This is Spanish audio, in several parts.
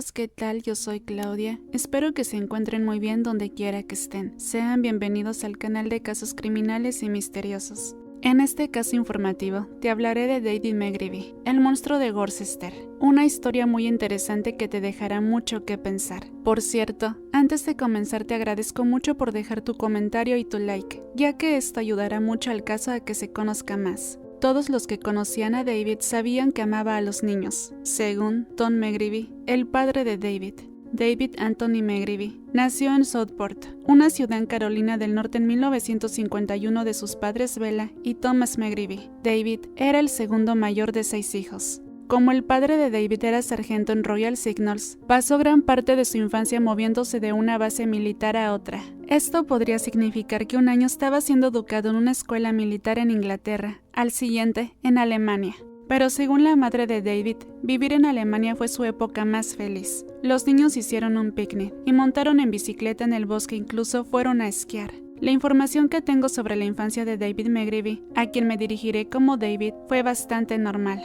todos, ¿qué tal? Yo soy Claudia. Espero que se encuentren muy bien donde quiera que estén. Sean bienvenidos al canal de casos criminales y misteriosos. En este caso informativo, te hablaré de David McGreevy, el monstruo de Worcester. Una historia muy interesante que te dejará mucho que pensar. Por cierto, antes de comenzar te agradezco mucho por dejar tu comentario y tu like, ya que esto ayudará mucho al caso a que se conozca más. Todos los que conocían a David sabían que amaba a los niños, según Tom McGreevy, el padre de David. David Anthony McGreevy nació en Southport, una ciudad en Carolina del Norte en 1951 de sus padres Bella y Thomas McGreevy. David era el segundo mayor de 6 hijos. Como el padre de David era sargento en Royal Signals, pasó gran parte de su infancia moviéndose de una base militar a otra. Esto podría significar que un año estaba siendo educado en una escuela militar en Inglaterra, al siguiente en Alemania. Pero según la madre de David, vivir en Alemania fue su época más feliz. Los niños hicieron un picnic y montaron en bicicleta en el bosque, incluso fueron a esquiar. La información que tengo sobre la infancia de David McGreevy, a quien me dirigiré como David, fue bastante normal.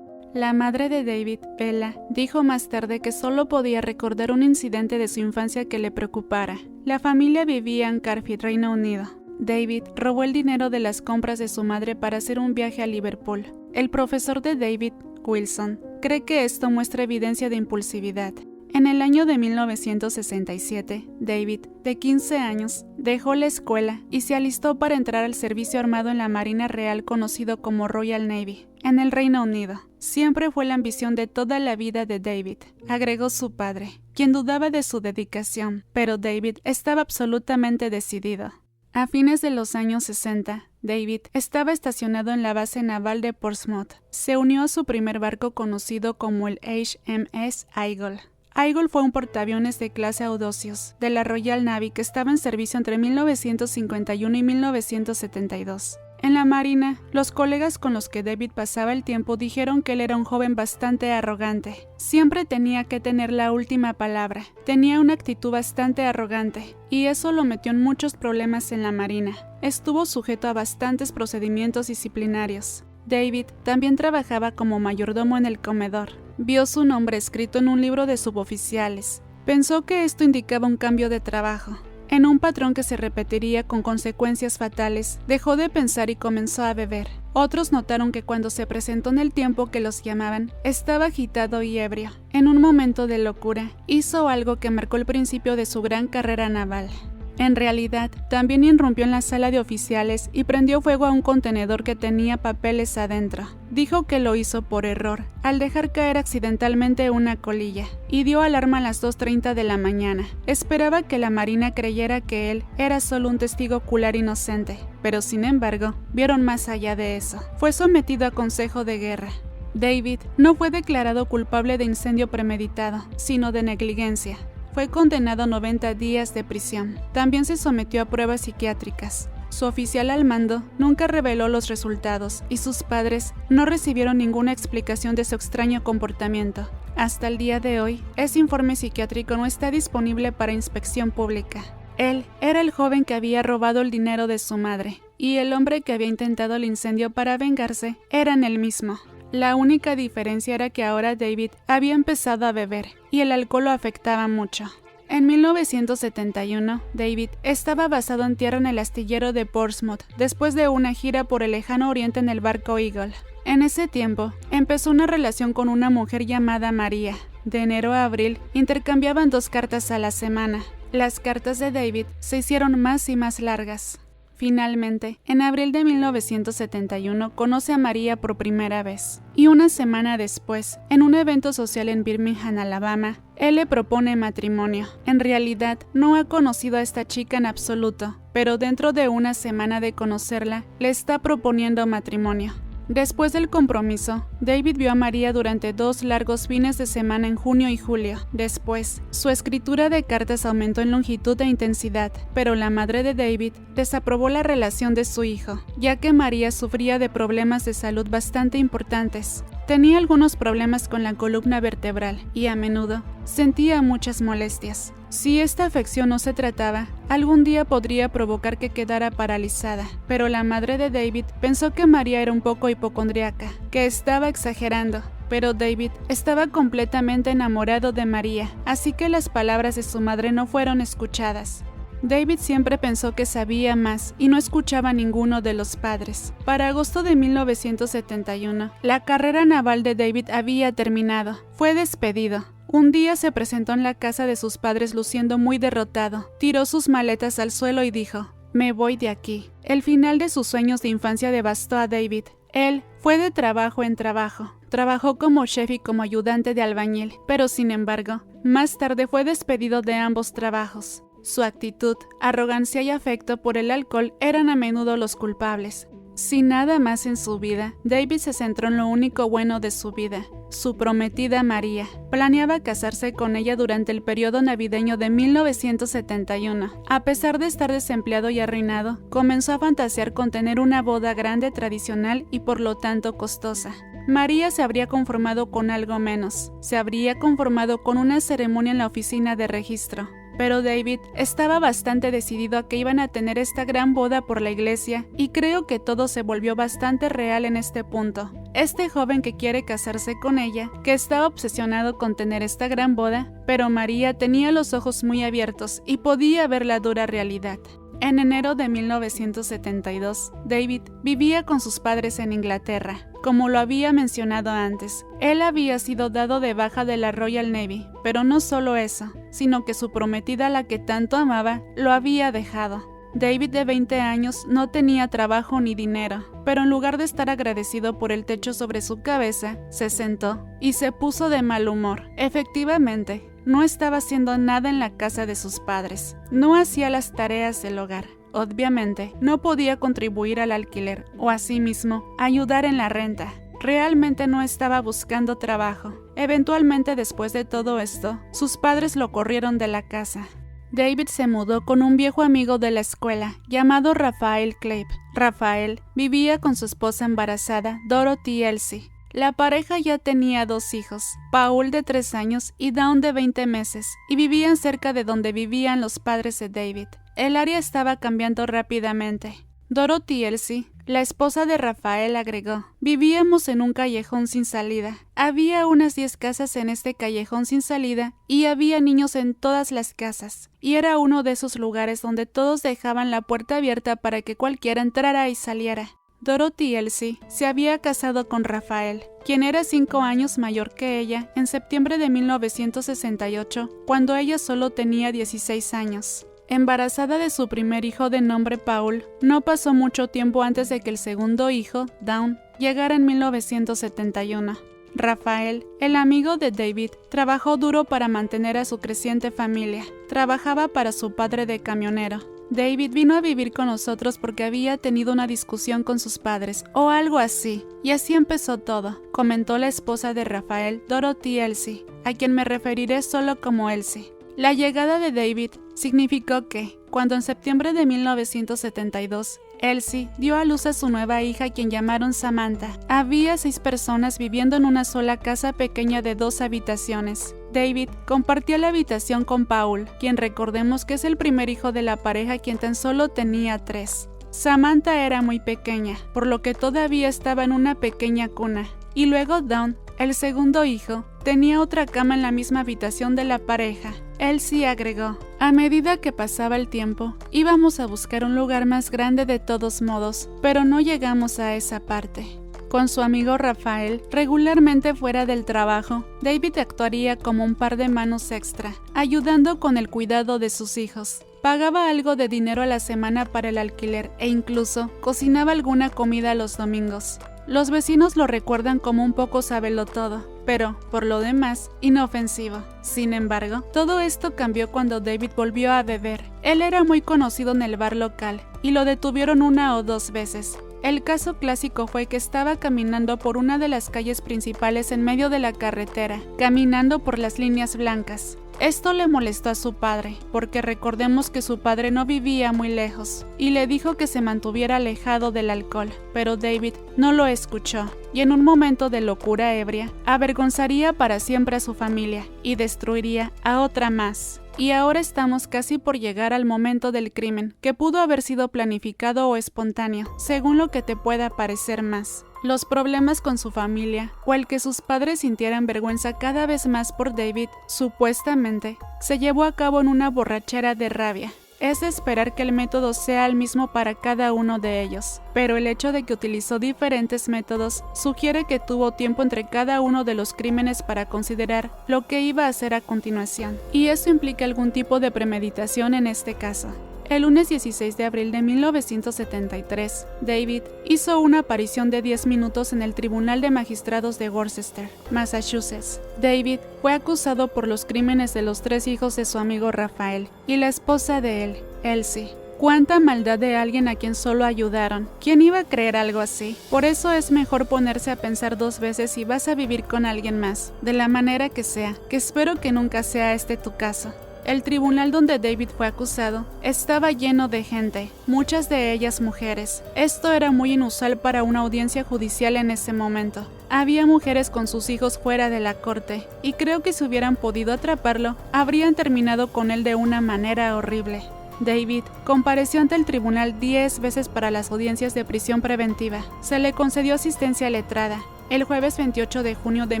La madre de David, Bella, dijo más tarde que solo podía recordar un incidente de su infancia que le preocupara. La familia vivía en Cardiff, Reino Unido. David robó el dinero de las compras de su madre para hacer un viaje a Liverpool. El profesor de David, Wilson, cree que esto muestra evidencia de impulsividad. En el año de 1967, David, de 15 años, dejó la escuela y se alistó para entrar al servicio armado en la Marina Real conocido como Royal Navy, en el Reino Unido. Siempre fue la ambición de toda la vida de David, agregó su padre, quien dudaba de su dedicación, pero David estaba absolutamente decidido. A fines de los años 60, David estaba estacionado en la base naval de Portsmouth. Se unió a su primer barco conocido como el HMS Eagle. Eagle fue un portaaviones de clase Audacious de la Royal Navy que estaba en servicio entre 1951 y 1972. En la Marina, los colegas con los que David pasaba el tiempo dijeron que él era un joven bastante arrogante. Siempre tenía que tener la última palabra. Tenía una actitud bastante arrogante, y eso lo metió en muchos problemas en la Marina. Estuvo sujeto a bastantes procedimientos disciplinarios. David también trabajaba como mayordomo en el comedor. Vio su nombre escrito en un libro de suboficiales. Pensó que esto indicaba un cambio de trabajo. En un patrón que se repetiría con consecuencias fatales, dejó de pensar y comenzó a beber. Otros notaron que cuando se presentó en el tiempo que los llamaban, estaba agitado y ebrio. En un momento de locura, hizo algo que marcó el principio de su gran carrera naval. En realidad, también irrumpió en la sala de oficiales y prendió fuego a un contenedor que tenía papeles adentro. Dijo que lo hizo por error, al dejar caer accidentalmente una colilla, y dio alarma a las 2:30 de la mañana. Esperaba que la Marina creyera que él era solo un testigo ocular inocente, pero sin embargo, vieron más allá de eso. Fue sometido a consejo de guerra. David no fue declarado culpable de incendio premeditado, sino de negligencia. Fue condenado a 90 días de prisión. También se sometió a pruebas psiquiátricas. Su oficial al mando nunca reveló los resultados y sus padres no recibieron ninguna explicación de su extraño comportamiento. Hasta el día de hoy, ese informe psiquiátrico no está disponible para inspección pública. Él era el joven que había robado el dinero de su madre, y el hombre que había intentado el incendio para vengarse eran el mismo. La única diferencia era que ahora David había empezado a beber y el alcohol lo afectaba mucho. En 1971, David estaba basado en tierra en el astillero de Portsmouth después de una gira por el lejano oriente en el barco Eagle. En ese tiempo, empezó una relación con una mujer llamada María. De enero a abril, intercambiaban 2 cartas a la semana. Las cartas de David se hicieron más y más largas. Finalmente, en abril de 1971 conoce a María por primera vez, y una semana después, en un evento social en Birmingham, Alabama, él le propone matrimonio. En realidad, no ha conocido a esta chica en absoluto, pero dentro de una semana de conocerla, le está proponiendo matrimonio. Después del compromiso, David vio a María durante 2 largos fines de semana en junio y julio. Después, su escritura de cartas aumentó en longitud e intensidad, pero la madre de David desaprobó la relación de su hijo, ya que María sufría de problemas de salud bastante importantes. Tenía algunos problemas con la columna vertebral y a menudo sentía muchas molestias. Si esta afección no se trataba, algún día podría provocar que quedara paralizada, pero la madre de David pensó que María era un poco hipocondríaca, que estaba exagerando, pero David estaba completamente enamorado de María, así que las palabras de su madre no fueron escuchadas. David siempre pensó que sabía más y no escuchaba a ninguno de los padres. Para agosto de 1971, la carrera naval de David había terminado. Fue despedido. Un día se presentó en la casa de sus padres luciendo muy derrotado. Tiró sus maletas al suelo y dijo: «Me voy de aquí». El final de sus sueños de infancia devastó a David. Él fue de trabajo en trabajo. Trabajó como chef y como ayudante de albañil, pero sin embargo, más tarde fue despedido de ambos trabajos. Su actitud, arrogancia y afecto por el alcohol eran a menudo los culpables. Sin nada más en su vida, David se centró en lo único bueno de su vida, su prometida María. Planeaba casarse con ella durante el periodo navideño de 1971. A pesar de estar desempleado y arruinado, comenzó a fantasear con tener una boda grande, tradicional y por lo tanto costosa. María se habría conformado con algo menos. Se habría conformado con una ceremonia en la oficina de registro. Pero David estaba bastante decidido a que iban a tener esta gran boda por la iglesia, y creo que todo se volvió bastante real en este punto. Este joven que quiere casarse con ella, que estaba obsesionado con tener esta gran boda, pero María tenía los ojos muy abiertos y podía ver la dura realidad. En enero de 1972, David vivía con sus padres en Inglaterra. Como lo había mencionado antes, él había sido dado de baja de la Royal Navy, pero no solo eso, sino que su prometida, la que tanto amaba, lo había dejado. David, de 20 años, no tenía trabajo ni dinero, pero en lugar de estar agradecido por el techo sobre su cabeza, se sentó y se puso de mal humor. Efectivamente, no estaba haciendo nada en la casa de sus padres. No hacía las tareas del hogar. Obviamente, no podía contribuir al alquiler o asimismo ayudar en la renta. Realmente no estaba buscando trabajo. Eventualmente, después de todo esto, sus padres lo corrieron de la casa. David se mudó con un viejo amigo de la escuela llamado Raphael Clave. Raphael vivía con su esposa embarazada, Dorothy Elsie. La pareja ya tenía 2 hijos, Paul de 3 años y Dawn de 20 meses, y vivían cerca de donde vivían los padres de David. El área estaba cambiando rápidamente. Dorothy Elsie, la esposa de Rafael, agregó: «Vivíamos en un callejón sin salida. Había unas 10 casas en este callejón sin salida y había niños en todas las casas. Y era uno de esos lugares donde todos dejaban la puerta abierta para que cualquiera entrara y saliera». Dorothy Elsie se había casado con Rafael, quien era 5 años mayor que ella, en septiembre de 1968, cuando ella solo tenía 16 años. Embarazada de su primer hijo de nombre Paul, no pasó mucho tiempo antes de que el segundo hijo, Dawn, llegara en 1971. Rafael, el amigo de David, trabajó duro para mantener a su creciente familia. Trabajaba para su padre de camionero. David vino a vivir con nosotros porque había tenido una discusión con sus padres, o algo así, y así empezó todo, comentó la esposa de Rafael, Dorothy Elsie, a quien me referiré solo como Elsie. La llegada de David significó que, cuando en septiembre de 1972, Elsie dio a luz a su nueva hija, quien llamaron Samantha, había 6 personas viviendo en una sola casa pequeña de 2 habitaciones. David compartía la habitación con Paul, quien recordemos que es el primer hijo de la pareja, quien tan solo tenía 3. Samantha era muy pequeña, por lo que todavía estaba en una pequeña cuna. Y luego Dawn, el segundo hijo, tenía otra cama en la misma habitación de la pareja. Elsie agregó: «A medida que pasaba el tiempo, íbamos a buscar un lugar más grande de todos modos, pero no llegamos a esa parte». Con su amigo Rafael, regularmente fuera del trabajo, David actuaría como un par de manos extra, ayudando con el cuidado de sus hijos. Pagaba algo de dinero a la semana para el alquiler e incluso cocinaba alguna comida los domingos. Los vecinos lo recuerdan como un poco sabelotodo, pero, por lo demás, inofensivo. Sin embargo, todo esto cambió cuando David volvió a beber. Él era muy conocido en el bar local, y lo detuvieron 1 o 2 veces. El caso clásico fue que estaba caminando por una de las calles principales en medio de la carretera, caminando por las líneas blancas. Esto le molestó a su padre, porque recordemos que su padre no vivía muy lejos, y le dijo que se mantuviera alejado del alcohol, pero David no lo escuchó, y en un momento de locura ebria, avergonzaría para siempre a su familia, y destruiría a otra más. Y ahora estamos casi por llegar al momento del crimen, que pudo haber sido planificado o espontáneo, según lo que te pueda parecer más. los problemas con su familia o el que sus padres sintieran vergüenza cada vez más por David, supuestamente, se llevó a cabo en una borrachera de rabia. Es de esperar que el método sea el mismo para cada uno de ellos, pero el hecho de que utilizó diferentes métodos sugiere que tuvo tiempo entre cada uno de los crímenes para considerar lo que iba a hacer a continuación, y eso implica algún tipo de premeditación en este caso. El lunes 16 de abril de 1973, David hizo una aparición de 10 minutos en el Tribunal de Magistrados de Worcester, Massachusetts. David fue acusado por los crímenes de los 3 hijos de su amigo Rafael y la esposa de él, Elsie. ¡Cuánta maldad de alguien a quien solo ayudaron! ¿Quién iba a creer algo así? Por eso es mejor ponerse a pensar 2 veces si vas a vivir con alguien más, de la manera que sea, que espero que nunca sea este tu caso. El tribunal donde David fue acusado estaba lleno de gente, muchas de ellas mujeres. Esto era muy inusual para una audiencia judicial en ese momento. Había mujeres con sus hijos fuera de la corte, y creo que si hubieran podido atraparlo, habrían terminado con él de una manera horrible. David compareció ante el tribunal 10 veces para las audiencias de prisión preventiva. Se le concedió asistencia letrada. El jueves 28 de junio de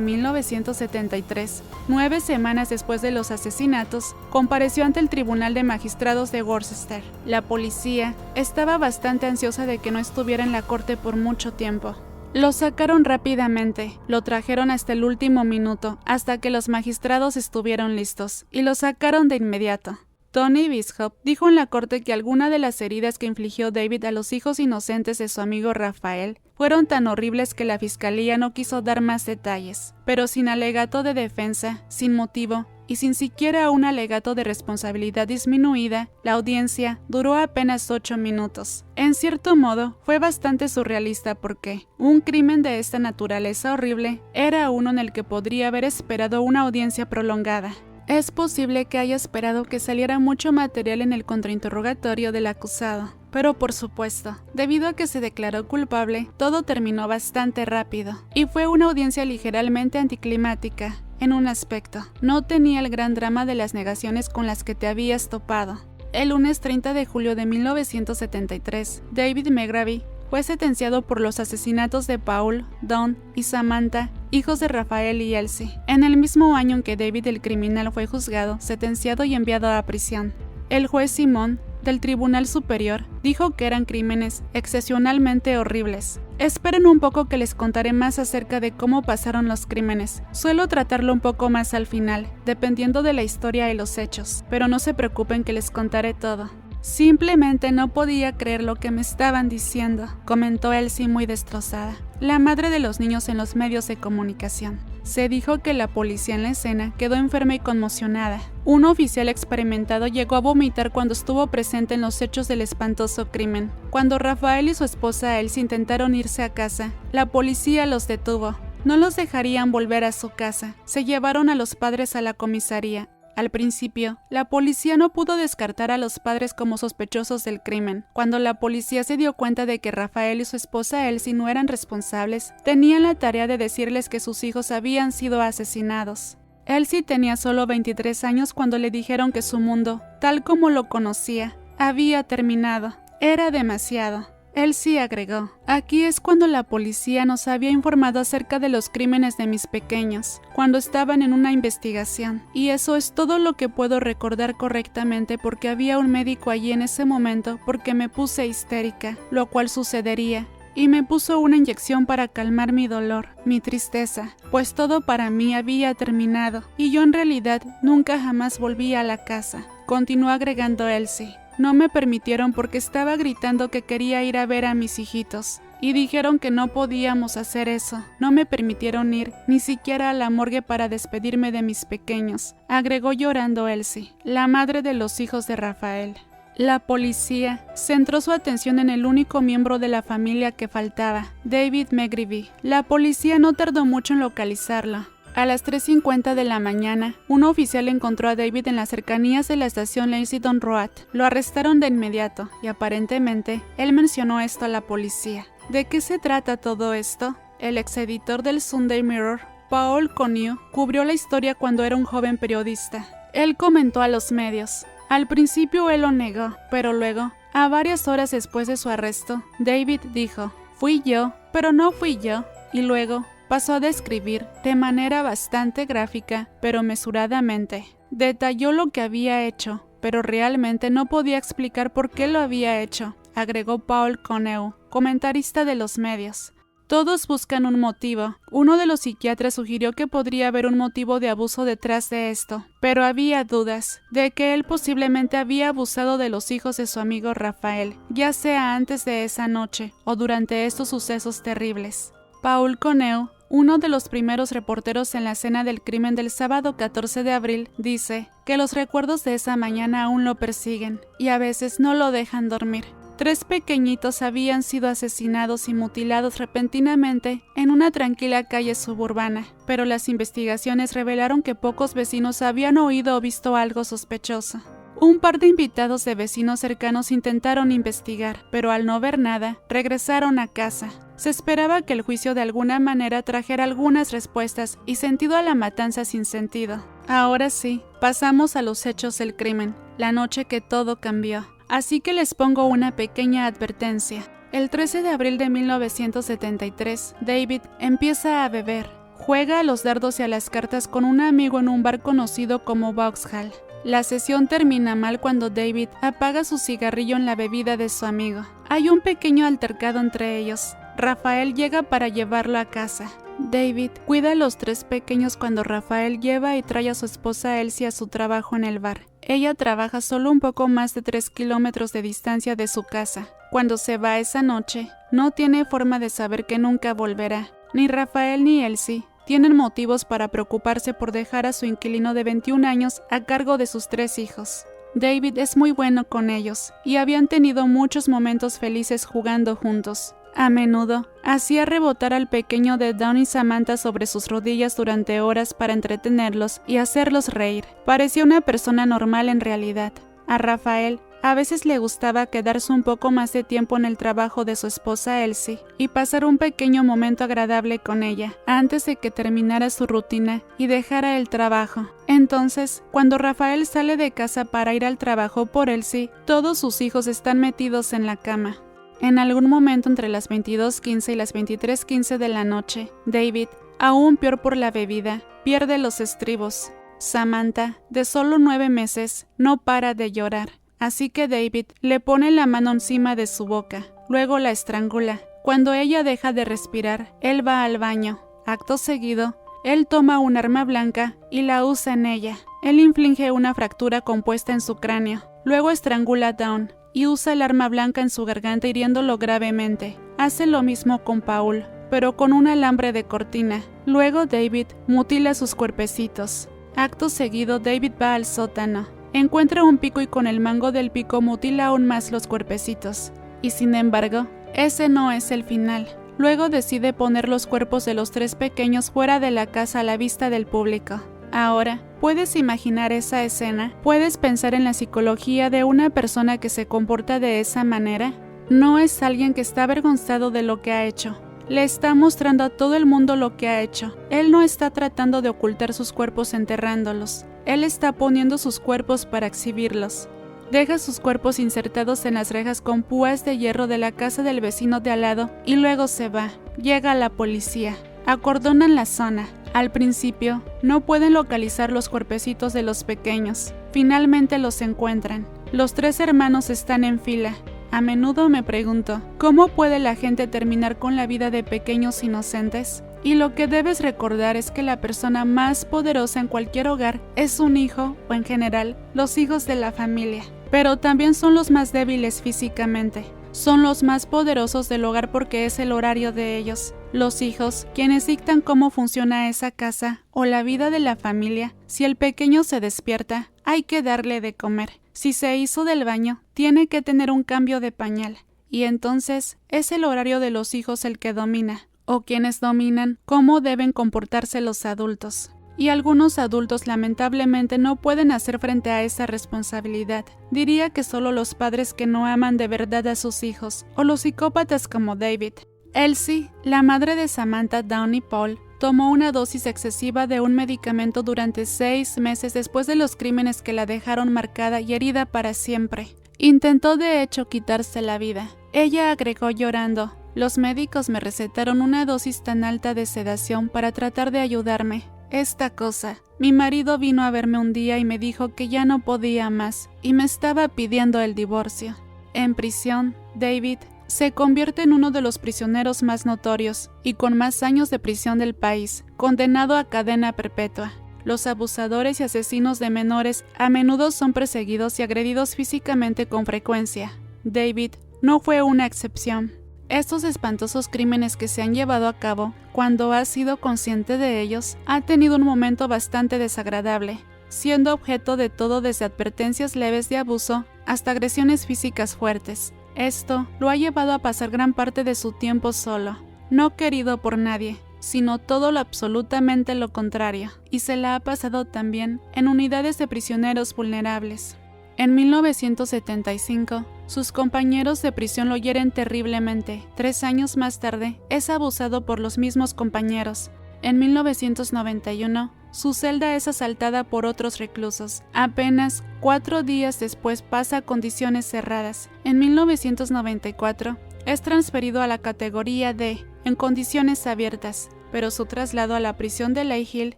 1973, 9 semanas después de los asesinatos, compareció ante el Tribunal de Magistrados de Worcester. La policía estaba bastante ansiosa de que no estuviera en la corte por mucho tiempo. Lo sacaron rápidamente, lo trajeron hasta el último minuto, hasta que los magistrados estuvieron listos, y lo sacaron de inmediato. Tony Bishop dijo en la corte que algunas de las heridas que infligió David a los hijos inocentes de su amigo Rafael fueron tan horribles que la fiscalía no quiso dar más detalles, pero sin alegato de defensa, sin motivo y sin siquiera un alegato de responsabilidad disminuida, la audiencia duró apenas 8 minutos. En cierto modo, fue bastante surrealista porque un crimen de esta naturaleza horrible era uno en el que podría haber esperado una audiencia prolongada. Es posible que haya esperado que saliera mucho material en el contrainterrogatorio del acusado, pero por supuesto, debido a que se declaró culpable, todo terminó bastante rápido, y fue una audiencia ligeramente anticlimática. En un aspecto, no tenía el gran drama de las negaciones con las que te habías topado. El lunes 30 de julio de 1973, David McGravy fue sentenciado por los asesinatos de Paul, Don y Samantha, hijos de Rafael y Elsie, en el mismo año en que David el criminal fue juzgado, sentenciado y enviado a prisión. El juez Simón, del Tribunal Superior, dijo que eran crímenes excepcionalmente horribles. Esperen un poco que les contaré más acerca de cómo pasaron los crímenes. Suelo tratarlo un poco más al final, dependiendo de la historia y los hechos, pero no se preocupen que les contaré todo. Simplemente no podía creer lo que me estaban diciendo, comentó Elsie muy destrozada, la madre de los niños en los medios de comunicación. Se dijo que la policía en la escena quedó enferma y conmocionada. Un oficial experimentado llegó a vomitar cuando estuvo presente en los hechos del espantoso crimen. Cuando Rafael y su esposa Elsie intentaron irse a casa, la policía los detuvo. No los dejarían volver a su casa. Se llevaron a los padres a la comisaría. Al principio, la policía no pudo descartar a los padres como sospechosos del crimen. Cuando la policía se dio cuenta de que Rafael y su esposa Elsie no eran responsables, tenían la tarea de decirles que sus hijos habían sido asesinados. Elsie tenía solo 23 años cuando le dijeron que su mundo, tal como lo conocía, había terminado. Era demasiado. Elsie agregó, aquí es cuando la policía nos había informado acerca de los crímenes de mis pequeños, cuando estaban en una investigación, y eso es todo lo que puedo recordar correctamente porque había un médico allí en ese momento porque me puse histérica, lo cual sucedería, y me puso una inyección para calmar mi dolor, mi tristeza, pues todo para mí había terminado, y yo en realidad nunca jamás volví a la casa, continuó agregando Elsie. No me permitieron porque estaba gritando que quería ir a ver a mis hijitos, y dijeron que no podíamos hacer eso. No me permitieron ir ni siquiera a la morgue para despedirme de mis pequeños, agregó llorando Elsie, la madre de los hijos de Rafael. La policía centró su atención en el único miembro de la familia que faltaba, David McGravy. La policía no tardó mucho en localizarlo. A las 3:50 de la mañana, un oficial encontró a David en las cercanías de la estación Lexington Road. Lo arrestaron de inmediato y aparentemente él mencionó esto a la policía. ¿De qué se trata todo esto? El exeditor del Sunday Mirror, Paul Connew, cubrió la historia cuando era un joven periodista. Él comentó a los medios. Al principio él lo negó, pero luego, a varias horas después de su arresto, David dijo, fui yo, pero no fui yo. Y luego pasó a describir, de manera bastante gráfica, pero mesuradamente. Detalló lo que había hecho, pero realmente no podía explicar por qué lo había hecho, agregó Paul Conneau, comentarista de los medios. Todos buscan un motivo. Uno de los psiquiatras sugirió que podría haber un motivo de abuso detrás de esto, pero había dudas de que él posiblemente había abusado de los hijos de su amigo Rafael, ya sea antes de esa noche o durante estos sucesos terribles. Paul Conneau, uno de los primeros reporteros en la escena del crimen del sábado 14 de abril, dice que los recuerdos de esa mañana aún lo persiguen y a veces no lo dejan dormir. 3 pequeñitos habían sido asesinados y mutilados repentinamente en una tranquila calle suburbana, pero las investigaciones revelaron que pocos vecinos habían oído o visto algo sospechoso. Un par de invitados de vecinos cercanos intentaron investigar, pero al no ver nada, regresaron a casa. Se esperaba que el juicio de alguna manera trajera algunas respuestas y sentido a la matanza sin sentido. Ahora sí, pasamos a los hechos del crimen, la noche que todo cambió. Así que les pongo una pequeña advertencia. El 13 de abril de 1973, David empieza a beber. Juega a los dardos y a las cartas con un amigo en un bar conocido como Vauxhall. La sesión termina mal cuando David apaga su cigarrillo en la bebida de su amigo. Hay un pequeño altercado entre ellos. Rafael llega para llevarlo a casa. David cuida a los 3 pequeños cuando Rafael lleva y trae a su esposa Elsie a su trabajo en el bar. Ella trabaja solo un poco más de 3 kilómetros de distancia de su casa. Cuando se va esa noche, no tiene forma de saber que nunca volverá. Ni Rafael ni Elsie tienen motivos para preocuparse por dejar a su inquilino de 21 años a cargo de sus 3 hijos. David es muy bueno con ellos y habían tenido muchos momentos felices jugando juntos. A menudo, hacía rebotar al pequeño de Dawn y Samantha sobre sus rodillas durante horas para entretenerlos y hacerlos reír. Parecía una persona normal en realidad. A Rafael a veces le gustaba quedarse un poco más de tiempo en el trabajo de su esposa Elsie y pasar un pequeño momento agradable con ella antes de que terminara su rutina y dejara el trabajo. Entonces, cuando Rafael sale de casa para ir al trabajo por Elsie, todos sus hijos están metidos en la cama. En algún momento entre las 22:15 y las 23:15 de la noche, David, aún peor por la bebida, pierde los estribos. Samantha, de solo 9 meses, no para de llorar, así que David le pone la mano encima de su boca, luego la estrangula. Cuando ella deja de respirar, él va al baño. Acto seguido, él toma un arma blanca y la usa en ella. Él inflige una fractura compuesta en su cráneo, luego estrangula a Dawn y usa el arma blanca en su garganta hiriéndolo gravemente. Hace lo mismo con Paul, pero con un alambre de cortina. Luego David mutila sus cuerpecitos. Acto seguido, David va al sótano. Encuentra un pico y con el mango del pico mutila aún más los cuerpecitos. Y sin embargo, ese no es el final. Luego decide poner los cuerpos de los 3 pequeños fuera de la casa a la vista del público. Ahora, ¿puedes imaginar esa escena? ¿Puedes pensar en la psicología de una persona que se comporta de esa manera? No es alguien que está avergonzado de lo que ha hecho. Le está mostrando a todo el mundo lo que ha hecho. Él no está tratando de ocultar sus cuerpos enterrándolos. Él está poniendo sus cuerpos para exhibirlos. Deja sus cuerpos insertados en las rejas con púas de hierro de la casa del vecino de al lado y luego se va. Llega la policía. Acordonan la zona. Al principio, no pueden localizar los cuerpecitos de los pequeños. Finalmente los encuentran. Los 3 hermanos están en fila. A menudo me pregunto, ¿cómo puede la gente terminar con la vida de pequeños inocentes? Y lo que debes recordar es que la persona más poderosa en cualquier hogar es un hijo, o en general, los hijos de la familia. Pero también son los más débiles físicamente. Son los más poderosos del hogar porque es el horario de ellos. Los hijos, quienes dictan cómo funciona esa casa o la vida de la familia. Si el pequeño se despierta, hay que darle de comer. Si se hizo del baño, tiene que tener un cambio de pañal. Y entonces es el horario de los hijos el que domina, o quienes dominan cómo deben comportarse los adultos. Y algunos adultos lamentablemente no pueden hacer frente a esa responsabilidad. Diría que solo los padres que no aman de verdad a sus hijos, o los psicópatas como David. Elsie, la madre de Samantha, Dawn y Paul, tomó una dosis excesiva de un medicamento durante 6 meses después de los crímenes que la dejaron marcada y herida para siempre. Intentó de hecho quitarse la vida. Ella agregó llorando, Los médicos me recetaron una dosis tan alta de sedación para tratar de ayudarme. Esta cosa. Mi marido vino a verme un día y me dijo que ya no podía más y me estaba pidiendo el divorcio. En prisión, David se convierte en uno de los prisioneros más notorios y con más años de prisión del país, condenado a cadena perpetua. Los abusadores y asesinos de menores a menudo son perseguidos y agredidos físicamente con frecuencia. David no fue una excepción. Estos espantosos crímenes que se han llevado a cabo, cuando ha sido consciente de ellos, ha tenido un momento bastante desagradable, siendo objeto de todo desde advertencias leves de abuso hasta agresiones físicas fuertes. Esto lo ha llevado a pasar gran parte de su tiempo solo, no querido por nadie, sino todo lo absolutamente lo contrario, y se la ha pasado también en unidades de prisioneros vulnerables. En 1975, sus compañeros de prisión lo hieren terriblemente. 3 años más tarde, es abusado por los mismos compañeros. En 1991, su celda es asaltada por otros reclusos. Apenas 4 días después pasa a condiciones cerradas. En 1994, es transferido a la categoría D, en condiciones abiertas, pero su traslado a la prisión de Ley Hill,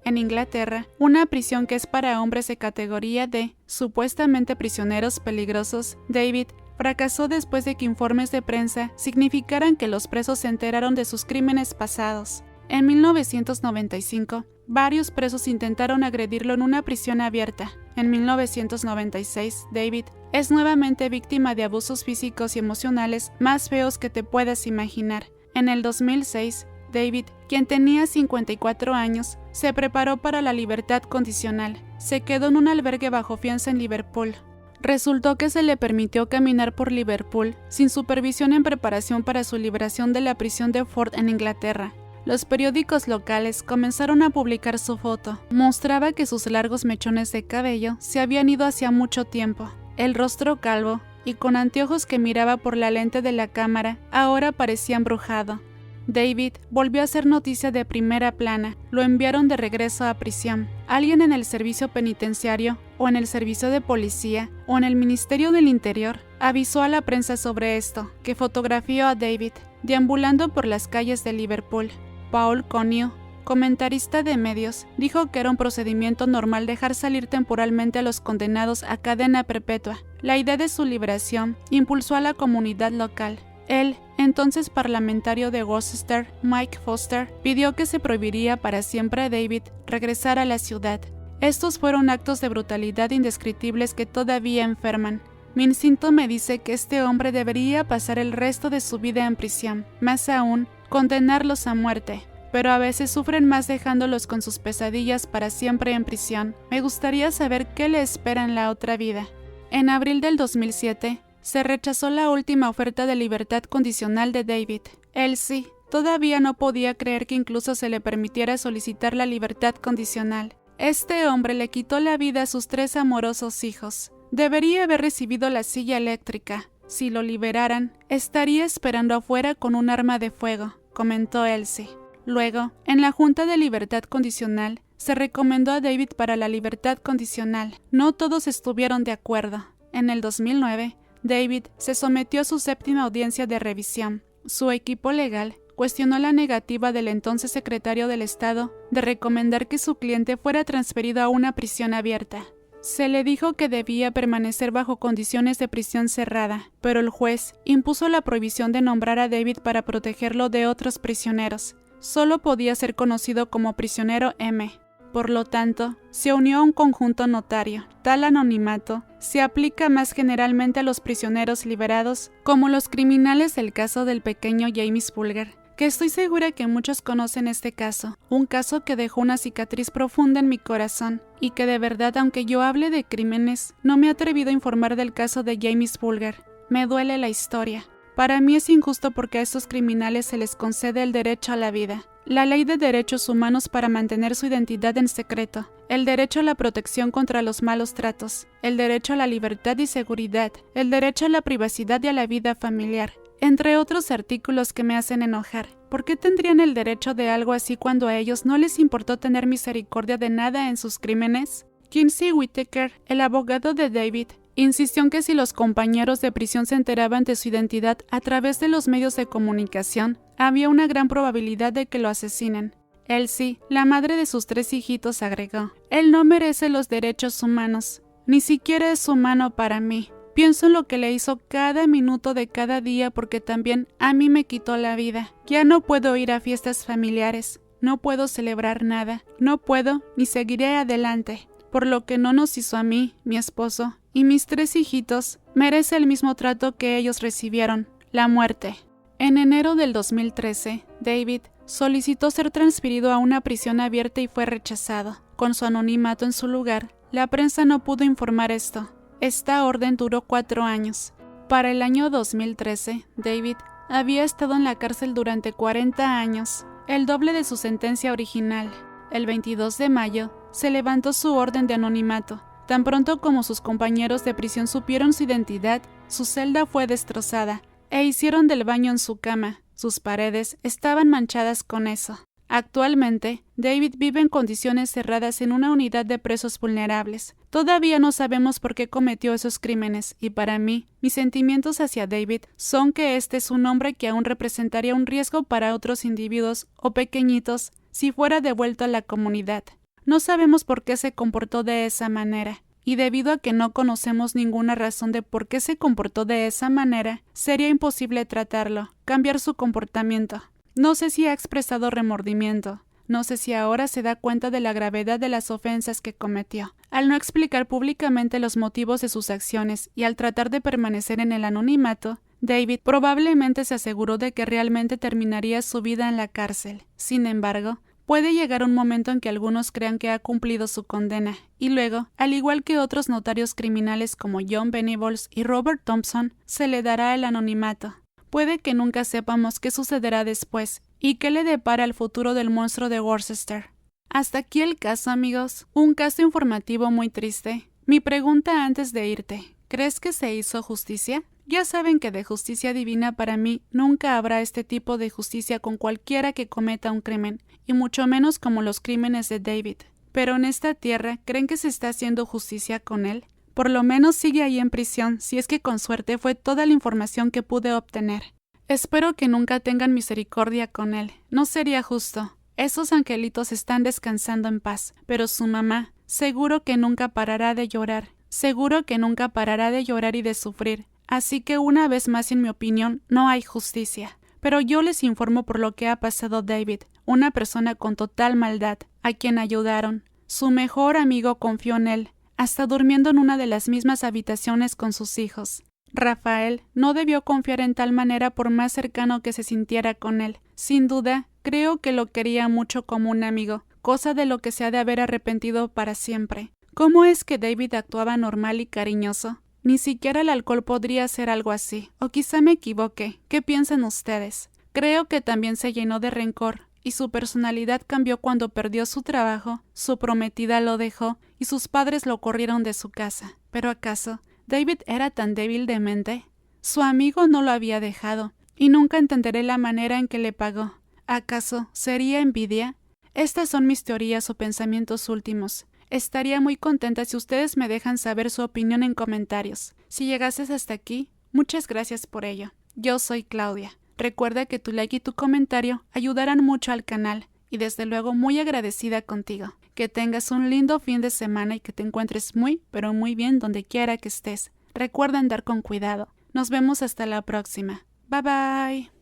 en Inglaterra, una prisión que es para hombres de categoría D, supuestamente prisioneros peligrosos, David fracasó después de que informes de prensa significaran que los presos se enteraron de sus crímenes pasados. En 1995, varios presos intentaron agredirlo en una prisión abierta. En 1996, David es nuevamente víctima de abusos físicos y emocionales más feos que te puedas imaginar. En el 2006, David, quien tenía 54 años, se preparó para la libertad condicional. Se quedó en un albergue bajo fianza en Liverpool. Resultó que se le permitió caminar por Liverpool sin supervisión en preparación para su liberación de la prisión de Ford en Inglaterra. Los periódicos locales comenzaron a publicar su foto. Mostraba que sus largos mechones de cabello se habían ido hacía mucho tiempo. El rostro calvo y con anteojos que miraba por la lente de la cámara ahora parecía embrujado. David volvió a ser noticia de primera plana. Lo enviaron de regreso a prisión. Alguien en el servicio penitenciario, o en el servicio de policía, o en el Ministerio del Interior, avisó a la prensa sobre esto, que fotografió a David deambulando por las calles de Liverpool. Paul Connew, comentarista de medios, dijo que era un procedimiento normal dejar salir temporalmente a los condenados a cadena perpetua. La idea de su liberación impulsó a la comunidad local. El entonces parlamentario de Worcester, Mike Foster, pidió que se prohibiría para siempre a David regresar a la ciudad. Estos fueron actos de brutalidad indescriptibles que todavía enferman. Mi instinto me dice que este hombre debería pasar el resto de su vida en prisión, más aún, condenarlos a muerte. Pero a veces sufren más dejándolos con sus pesadillas para siempre en prisión. Me gustaría saber qué le espera en la otra vida. En abril del 2007, se rechazó la última oferta de libertad condicional de David. Él sí, todavía no podía creer que incluso se le permitiera solicitar la libertad condicional. Este hombre le quitó la vida a sus 3 amorosos hijos. Debería haber recibido la silla eléctrica. Si lo liberaran, estaría esperando afuera con un arma de fuego, comentó Elsie. Luego, en la Junta de Libertad Condicional, se recomendó a David para la libertad condicional. No todos estuvieron de acuerdo. En el 2009, David se sometió a su 7ª audiencia de revisión. Su equipo legal cuestionó la negativa del entonces secretario del Estado de recomendar que su cliente fuera transferido a una prisión abierta. Se le dijo que debía permanecer bajo condiciones de prisión cerrada, pero el juez impuso la prohibición de nombrar a David para protegerlo de otros prisioneros. Solo podía ser conocido como prisionero M. Por lo tanto, se unió a un conjunto notario. Tal anonimato se aplica más generalmente a los prisioneros liberados, como los criminales del caso del pequeño James Bulger, que estoy segura que muchos conocen este caso, un caso que dejó una cicatriz profunda en mi corazón, y que de verdad, aunque yo hable de crímenes, no me he atrevido a informar del caso de James Bulger. Me duele la historia. Para mí es injusto porque a estos criminales se les concede el derecho a la vida, la ley de derechos humanos para mantener su identidad en secreto, el derecho a la protección contra los malos tratos, el derecho a la libertad y seguridad, el derecho a la privacidad y a la vida familiar, entre otros artículos que me hacen enojar. ¿Por qué tendrían el derecho de algo así cuando a ellos no les importó tener misericordia de nada en sus crímenes? Kinsey Whittaker, el abogado de David, Insistió en que si los compañeros de prisión se enteraban de su identidad a través de los medios de comunicación, había una gran probabilidad de que lo asesinen. Elsie, la madre de sus 3 hijitos, agregó: «Él no merece los derechos humanos. Ni siquiera es humano para mí. Pienso en lo que le hizo cada minuto de cada día porque también a mí me quitó la vida. Ya no puedo ir a fiestas familiares. No puedo celebrar nada. No puedo ni seguiré adelante. Por lo que no nos hizo a mí, mi esposo y mis 3 hijitos, merece el mismo trato que ellos recibieron, la muerte». En enero del 2013, David solicitó ser transferido a una prisión abierta y fue rechazado. Con su anonimato en su lugar, la prensa no pudo informar esto. Esta orden duró 4 años. Para el año 2013, David había estado en la cárcel durante 40 años, el doble de su sentencia original. El 22 de mayo, se levantó su orden de anonimato. Tan pronto como sus compañeros de prisión supieron su identidad, su celda fue destrozada e hicieron del baño en su cama. Sus paredes estaban manchadas con eso. Actualmente, David vive en condiciones cerradas en una unidad de presos vulnerables. Todavía no sabemos por qué cometió esos crímenes, y para mí, mis sentimientos hacia David son que este es un hombre que aún representaría un riesgo para otros individuos o pequeñitos si fuera devuelto a la comunidad. No sabemos por qué se comportó de esa manera, y debido a que no conocemos ninguna razón de por qué se comportó de esa manera, sería imposible tratarlo, cambiar su comportamiento. No sé si ha expresado remordimiento. No sé si ahora se da cuenta de la gravedad de las ofensas que cometió. Al no explicar públicamente los motivos de sus acciones y al tratar de permanecer en el anonimato, David probablemente se aseguró de que realmente terminaría su vida en la cárcel. Sin embargo, puede llegar un momento en que algunos crean que ha cumplido su condena, y luego, al igual que otros notarios criminales como John Venables y Robert Thompson, se le dará el anonimato. Puede que nunca sepamos qué sucederá después y qué le depara el futuro del monstruo de Worcester. Hasta aquí el caso, amigos. Un caso informativo muy triste. Mi pregunta antes de irte: ¿crees que se hizo justicia? Ya saben que de justicia divina para mí nunca habrá este tipo de justicia con cualquiera que cometa un crimen, y mucho menos como los crímenes de David. Pero en esta tierra, ¿creen que se está haciendo justicia con él? Por lo menos sigue ahí en prisión, si es que con suerte fue toda la información que pude obtener. Espero que nunca tengan misericordia con él. No sería justo. Esos angelitos están descansando en paz, pero su mamá seguro que nunca parará de llorar. Seguro que nunca parará de llorar y de sufrir. Así que una vez más, en mi opinión, no hay justicia. Pero yo les informo por lo que ha pasado David, una persona con total maldad, a quien ayudaron. Su mejor amigo confió en él, hasta durmiendo en una de las mismas habitaciones con sus hijos. Rafael no debió confiar en tal manera por más cercano que se sintiera con él. Sin duda, creo que lo quería mucho como un amigo, cosa de lo que se ha de haber arrepentido para siempre. ¿Cómo es que David actuaba normal y cariñoso? Ni siquiera el alcohol podría hacer algo así. O quizá me equivoque. ¿Qué piensan ustedes? Creo que también se llenó de rencor, y su personalidad cambió cuando perdió su trabajo, su prometida lo dejó y sus padres lo corrieron de su casa. ¿Pero acaso David era tan débil de mente? Su amigo no lo había dejado, y nunca entenderé la manera en que le pagó. ¿Acaso sería envidia? Estas son mis teorías o pensamientos últimos. Estaría muy contenta si ustedes me dejan saber su opinión en comentarios. Si llegases hasta aquí, muchas gracias por ello. Yo soy Claudia. Recuerda que tu like y tu comentario ayudarán mucho al canal, y desde luego muy agradecida contigo. Que tengas un lindo fin de semana y que te encuentres muy, pero muy bien donde quiera que estés. Recuerda andar con cuidado. Nos vemos hasta la próxima. Bye bye.